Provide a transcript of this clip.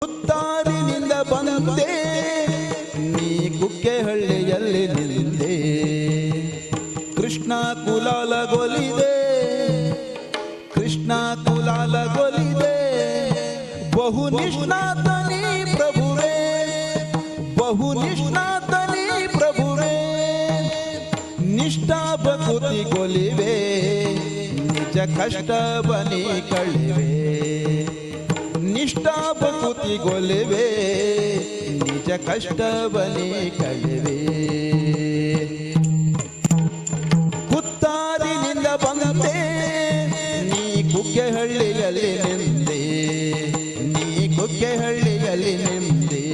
ಕುತ್ತಾರಿನಿಂದ ಬಂದೆ ನೀ ಕುಕ್ಕೆಹಳ್ಳಿಯಲ್ಲಿ ನಿಂದೆ ಕೃಷ್ಣ ಕುಲಾಲಗೊಲಿದೆ ಕೃಷ್ಣ ಕುಲಾಲಗೊಲಿದೆ ಬಹು ನಿಷ್ಣಾತನಿ ಪ್ರಭುವೇ ಬಹು ನಿಷ್ಣಾತನಿ ಪ್ರಭುವೇ ನಿಷ್ಠಾ ಭಕುತಿ ಗೊಲಿವೆ ನಿಜ ಕಷ್ಟ ಬನಿ ಕಳಿವೆ ನಿಷ್ಠಾ ಭಕುತಿ ಗೊಲಿವೆ ನಿಜ ಕಷ್ಟ ಬನಿ ಕಳಿವೆ ಕುತ್ತಾರಿನಿಂದ ಬಂದೆ ನೀ ಕುಕ್ಕೆಹಳ್ಳಿಯಲ್ಲಿ ನಿಂದೆ ನೀ ಕುಕ್ಕೆಹಳ್ಳಿಯಲ್ಲಿ ನಿಂದೆ